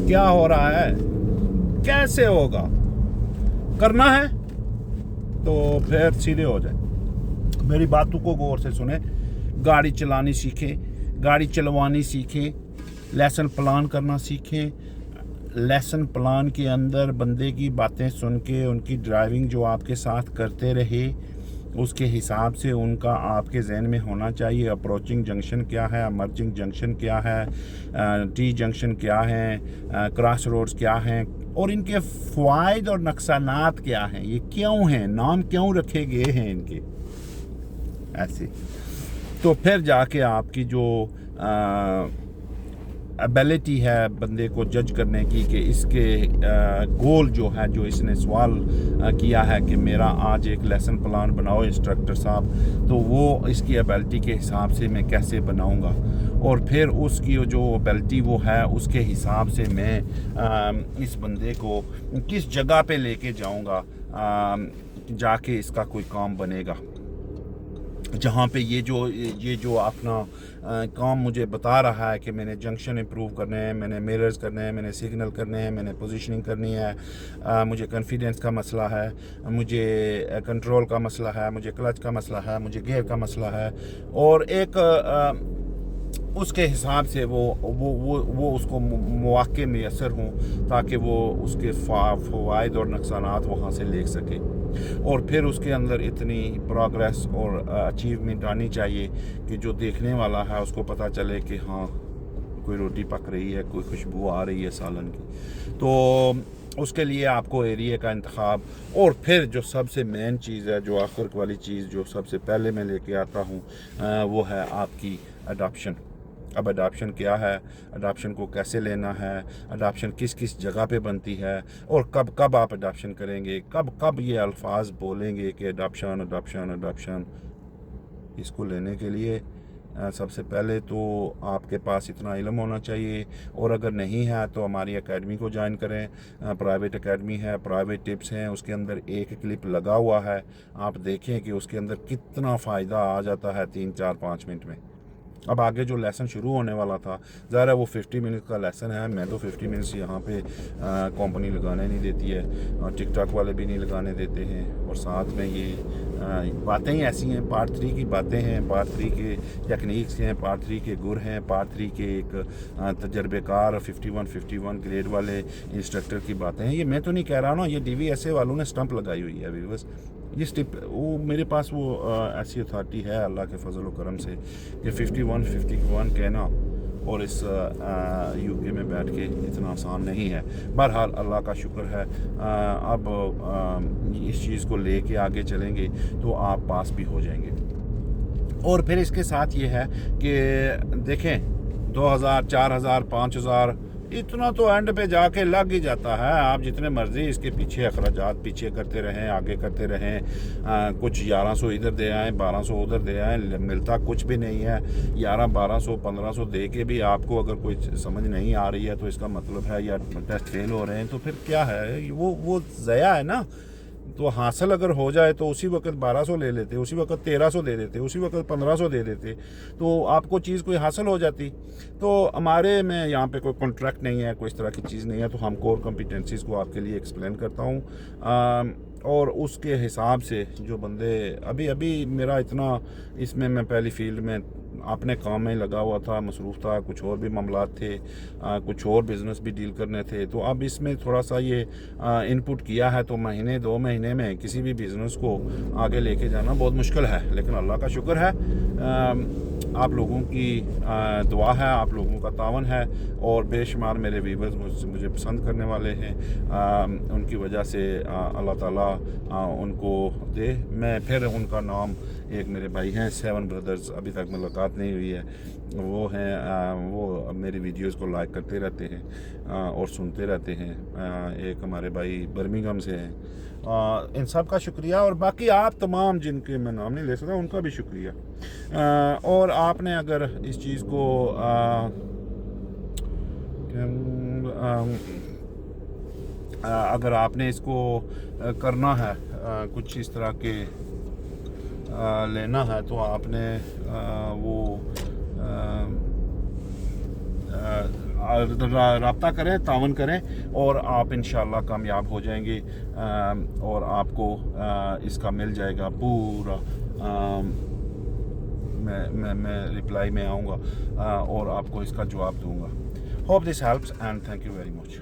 क्या हो रहा है, कैसे होगा, करना है तो फिर सीधे हो जाए। मेरी बातों को गौर से सुने, गाड़ी चलानी सीखें, गाड़ी चलवानी सीखें, लेसन प्लान करना सीखें। लेसन प्लान के अंदर बंदे की बातें सुन के उनकी ड्राइविंग जो आपके साथ करते रहे उसके हिसाब से उनका आपके जहन में होना चाहिए। अप्रोचिंग जंक्शन क्या है, अमर्जिंग जंक्शन क्या है, टी जंक्शन क्या है, क्रॉस रोड्स क्या हैं, और इनके फ़वाइद और नुकसानात क्या हैं, ये क्यों हैं, नाम क्यों रखे गए हैं इनके ऐसे। तो फिर जाके आपकी जो एबिलिटी है बंदे को जज करने की कि इसके गोल जो है, जो इसने सवाल किया है कि मेरा आज एक लेसन प्लान बनाओ इंस्ट्रक्टर साहब, तो वो इसकी एबिलिटी के हिसाब से मैं कैसे बनाऊंगा, और फिर उसकी जो एबिलिटी वो है उसके हिसाब से मैं इस बंदे को किस जगह पे लेके जाऊंगा जाके इसका कोई काम बनेगा। जहाँ पे ये जो अपना काम मुझे बता रहा है कि मैंने जंक्शन इंप्रूव करने हैं, मैंने मिरर्स करने हैं, मैंने सिग्नल करने हैं, मैंने पोजीशनिंग करनी है, मुझे कॉन्फिडेंस का मसला है, मुझे कंट्रोल का मसला है, मुझे क्लच का मसला है, मुझे गियर का मसला है, और एक उसके हिसाब से वो उसको मौके मैसर हों ताकि वो उसके फ़वाइद और नुकसानात वहाँ से ले सके, और फिर उसके अंदर इतनी प्रोग्रेस और अचीवमेंट आनी चाहिए कि जो देखने वाला है उसको पता चले कि हाँ कोई रोटी पक रही है, कोई खुशबू आ रही है सालन की। तो उसके लिए आपको एरिया का इंतखाब, और फिर जो सबसे मेन चीज़ है, जो आखिर वाली चीज़ जो सबसे पहले मैं लेके आता हूँ, वो है आपकी अडॉप्शन। अब अडॉप्शन क्या है, अडॉप्शन को कैसे लेना है, अडॉप्शन किस किस जगह पे बनती है, और कब कब आप अडॉप्शन करेंगे, कब कब ये अल्फाज बोलेंगे कि अडॉप्शन अडॉप्शन अडॉप्शन। इसको लेने के लिए सबसे पहले तो आपके पास इतना इल्म होना चाहिए, और अगर नहीं है तो हमारी एकेडमी को ज्वाइन करें। प्राइवेट एकेडमी है, प्राइवेट टिप्स हैं, उसके अंदर एक क्लिप लगा हुआ है, आप देखें कि उसके अंदर कितना फ़ायदा आ जाता है 3 4 5 मिनट में। अब आगे जो लेसन शुरू होने वाला था, ज़रा वो 50 मिनट का लेसन है, मैं तो 50 मिनट्स यहाँ पे कंपनी लगाने नहीं देती है, और टिकटॉक वाले भी नहीं लगाने देते हैं, और साथ में ये बातें ही ऐसी हैं, पार्ट 3 की बातें हैं, पार्ट 3 के टेक्निक्स हैं, पार्ट 3 के गुर हैं, पार्ट 3 के एक तजर्बेकार 51 ग्रेड वाले इंस्ट्रक्टर की बातें हैं। ये मैं तो नहीं कह रहा ना, ये DVSA वालों ने स्टंप लगाई हुई है व्यूअर्स। ये स्टिप वो मेरे पास वो ऐसी अथॉरिटी है अल्लाह के फजल व करम से कि 51 कहना और इस UK में बैठ के इतना आसान नहीं है। बहरहाल अल्लाह का शुक्र है, अब इस चीज़ को ले के आगे चलेंगे तो आप पास भी हो जाएंगे। और फिर इसके साथ ये है कि देखें 2000 4000 5000 इतना तो एंड पे जाके लग ही जाता है। आप जितने मर्जी इसके पीछे अखराजात पीछे करते रहें, आगे करते रहें, कुछ 1100 इधर दे आएँ, 1200 उधर दे आएँ, मिलता कुछ भी नहीं है। 11 1200 1500 दे के भी आपको अगर कोई समझ नहीं आ रही है तो इसका मतलब है या टेस्ट फेल हो रहे हैं, तो फिर क्या है, वो ज़या है ना। तो हासिल अगर हो जाए तो उसी वक्त 1200 ले लेते, उसी वक्त 1300 दे देते, उसी वक्त 1500 दे देते, तो आपको चीज़ कोई हासिल हो जाती। तो हमारे में यहाँ पे कोई कॉन्ट्रैक्ट नहीं है, कोई इस तरह की चीज़ नहीं है, तो हम कोर कॉम्पिटेंसीज़ को आपके लिए एक्सप्लेन करता हूँ, और उसके हिसाब से जो बंदे अभी मेरा इतना इसमें मैं पहली फील्ड में अपने काम में लगा हुआ था, मसरूफ़ था, कुछ और भी मामलात थे, कुछ और बिज़नेस भी डील करने थे, तो अब इसमें थोड़ा सा ये इनपुट किया है, तो महीने 2 महीने में किसी भी बिज़नेस को आगे लेके जाना बहुत मुश्किल है। लेकिन अल्लाह का शुक्र है, आप लोगों की दुआ है, आप लोगों का तावन है, और बेशुमार मेरे व्यूअर्स मुझे पसंद करने वाले हैं, उनकी वजह से अल्लाह ताला उनको दे। मैं फिर उनका नाम, एक मेरे भाई हैं 7 ब्रदर्स, अभी तक मुलाकात नहीं हुई है, वो हैं, वो मेरी वीडियोस को लाइक करते रहते हैं और सुनते रहते हैं। एक हमारे भाई बर्मिंघम से हैं, इन सब का शुक्रिया, और बाकी आप तमाम जिनके मैं नाम नहीं ले सकता उनका भी शुक्रिया। और आपने अगर इस चीज़ को अगर आपने इसको करना है, कुछ इस तरह के लेना है, तो आपने वो رابطہ کریں, تعاون کریں, اور آپ انشاءاللہ کامیاب ہو جائیں گے, اور آپ کو اس کا مل جائے گا پورا. میں رپلائی میں آؤں گا اور آپ کو اس کا جواب دوں گا. Hope this helps and thank you very much.